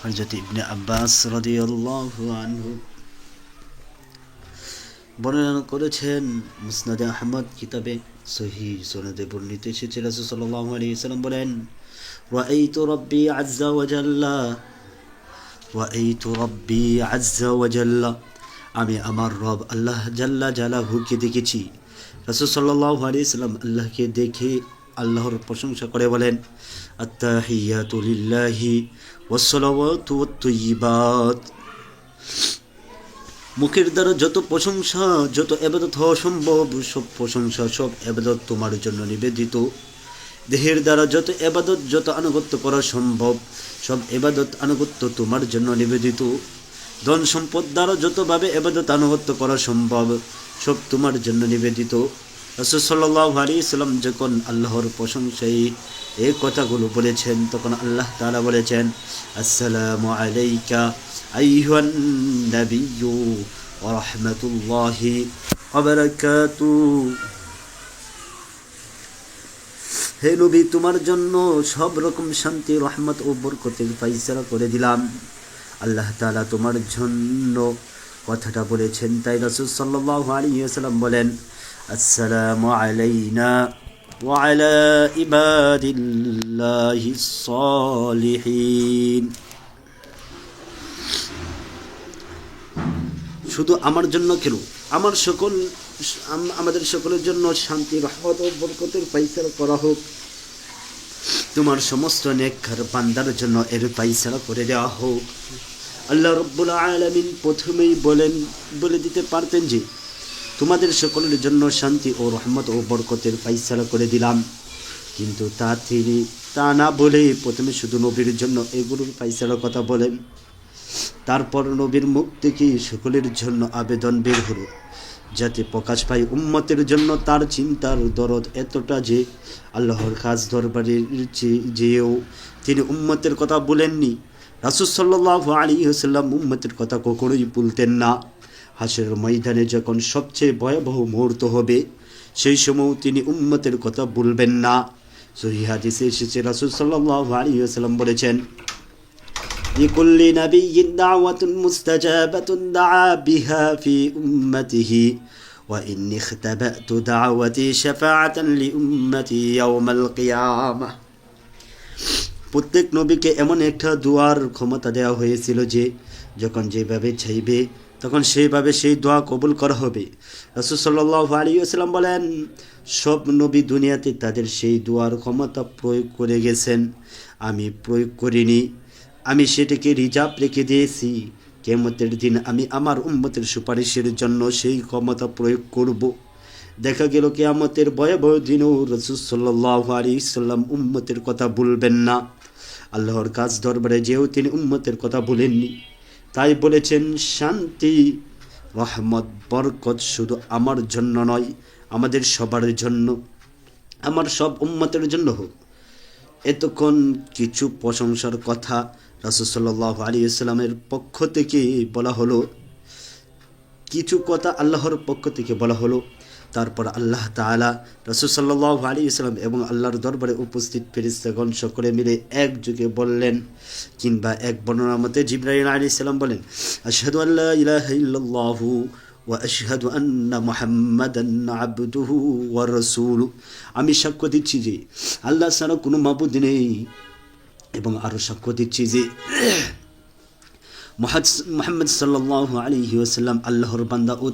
হযরত ইবনে আব্বাস রাদিয়াল্লাহু আনহু বর্ণনা করেছেন, মুসনাদে আহমদ কিতাবে সহিহ সনদে বর্ণিত এসেছে, রাসূল সাল্লাল্লাহু আলাইহি ওয়াসাল্লাম বলেন, রাআইতু রাব্বি আযজা ওয়া জাল্লা, রাআইতু রাব্বি আযজা ওয়া জাল্লা, আমি আমার রব আল্লাহ জাল্লা জালাহুকে দেখেছি। রাসূল সাল্লাল্লাহু আলাইহি ওয়াসাল্লাম আল্লাহকে দেখে আল্লাহর প্রশংসা করে বলেন, আত-তাহিয়াতু লিল্লাহি ওয়াস-সালাওয়াতু ওয়াত-তাইয়্যিবাত। মুখের দ্বারা যত প্রশংসা, যত ইবাদত হওয়া সম্ভব, সব প্রশংসা, সব ইবাদত তোমার জন্য নিবেদিত। দেহের দ্বারা যত ইবাদত, যত আনুগত্য করা সম্ভব, সব ইবাদত আনুগত্য তোমার জন্য নিবেদিত। ধন সম্পদ দ্বারা যতভাবে ইবাদত আনুগত্য করা সম্ভব, সব তোমার জন্য নিবেদিত। রাসূল সাল্লাল্লাহু আলাইহি ওয়াসাল্লাম যখন আল্লাহর প্রশংসায় এই কথাগুলো বলেছেন, তখন আল্লাহ তাআলা বলেছেন, আসসালামু আলাইকা আইয়ুহান নাবিয়্যু ওয়া রাহমাতুল্লাহি ওয়া বারাকাতুহু। হে নবী, তোমার জন্য সব রকম শান্তি, রহমত ও বরকতের ফায়সালা করে দিলাম। আল্লাহ তাআলা তোমার জন্য কথাটা বলেছেন, তাই রাসূল সাল্লাল্লাহু আলাইহি ওয়াসাল্লাম বলেন, আসসালামু আলাইনা ওয়া আলা ইবাদিল্লাহিস সালিহিন। শুধু আমার জন্য কেন, আমাদের সকলের জন্য শান্তি, রহমত ও বরকতের ফায়সালা করা হোক। তোমার সমস্ত নেককার বান্দার জন্য এর ফায়সালা করে দেওয়া হোক। আল্লাহ রাব্বুল আলামিন প্রথমেই বলে দিতে পারতেন যে তোমাদের সকলের জন্য শান্তি ও রহমত ও বরকতের ফায়সালা করে দিলাম, কিন্তু তিনি তা না বলে প্রথমে শুধু নবীর জন্য এগুলোর ফায়সালার কথা বলেন। তারপর নবীর মুখ থেকে সকলের জন্য আবেদন বের হলো, যাতে প্রকাশ পায় উম্মতের জন্য তার চিন্তার দরদ এতটা যে আল্লাহর খাস দরবারে যেও তিনি উম্মতের কথা বলেননি। রাসূল সাল্লাল্লাহু আলাইহি ওয়াসাল্লাম উম্মতের কথা কখনোই ভুলতেন না। হাসরের ময়দানে যখন সবচেয়ে ভয়াবহ মুহূর্ত হবে, সেই সময় তিনি উম্মতের কথা ভুলবেন না। সহিহ হাদিসে এসেছে, রাসূল সাল্লাল্লাহু আলাইহি ওয়াসাল্লাম বলেছেন, লিকুল্লি নাবিয়্যিন দাওয়াতুন মুস্তাজাবাতুন দাআ বিহা ফি উম্মতিহি ওয়া ইন্নী ইখতাবাতু দাওয়াতি শাফাআতান লিউম্মতি ইয়াওমাল কিয়ামাহ। প্রত্যেক নবীকে এমন একটা দোয়ার ক্ষমতা দেওয়া হয়েছিল যে যখন যেভাবে চাইবে তখন সেইভাবে সেই দোয়া কবুল করা হবে। রাসূল সাল্লাল্লাহু আলাইহি ওয়াসাল্লাম বলেন, সব নবী দুনিয়াতে তাদের সেই দোয়ার ক্ষমতা প্রয়োগ করে গেছেন, আমি প্রয়োগ করিনি। আমি সেটাকে রিজার্ভ রেখে দিয়েছি। কিয়ামতের দিন আমি আমার উম্মতের সুপারিশের জন্য সেই ক্ষমতা প্রয়োগ করব। দেখা গেল কিয়ামতের ভয়াবহ দিনেও রাসূল সাল্লাল্লাহু আলাইহি ওয়াসাল্লাম উম্মতের কথা ভুলবেন না। আল্লাহর কাছ দরবারে যেও তিনি উম্মতের কথা ভুলেননি। তাই বলেছেন, শান্তি, রহমত, বরকত শুধু আমার জন্য নয়, আমাদের সবার জন্য, আমার সব উম্মতের জন্য হোক। এতক্ষণ কিছু প্রশংসার কথা রাসূল সাল্লাল্লাহু আলাইহি ওয়াসাল্লামের পক্ষ থেকে বলা হলো, কিছু কথা আল্লাহর পক্ষ থেকে বলা হলো। তারপর আল্লাহ তাআলা রাসূল সাল্লাল্লাহু আলাইহি ওয়াসাল্লাম এবং আল্লাহর দরবারে উপস্থিত ফেরেশতাগণ সকলে মিলে একযোগে বললেন, কিংবা এক বর্ণনা মতে জিবরাইল আলাইহিস সালাম বলেন, আশহাদু আল্লা ইলাহা ইল্লাল্লাহু ওয়া আশহাদু আন্না মুহাম্মাদান আবদুহু ওয়া রাসূলুহু। আমি সাক্ষ্য দিচ্ছি যে আল্লাহ ছাড়া কোনো মাবুদ নেই, এবং আরও সাক্ষ্য দিচ্ছি যে মুহাম্মদ সাল্লাল্লাহু আলাইহি ওয়াসাল্লাম আল্লাহর বান্দা ও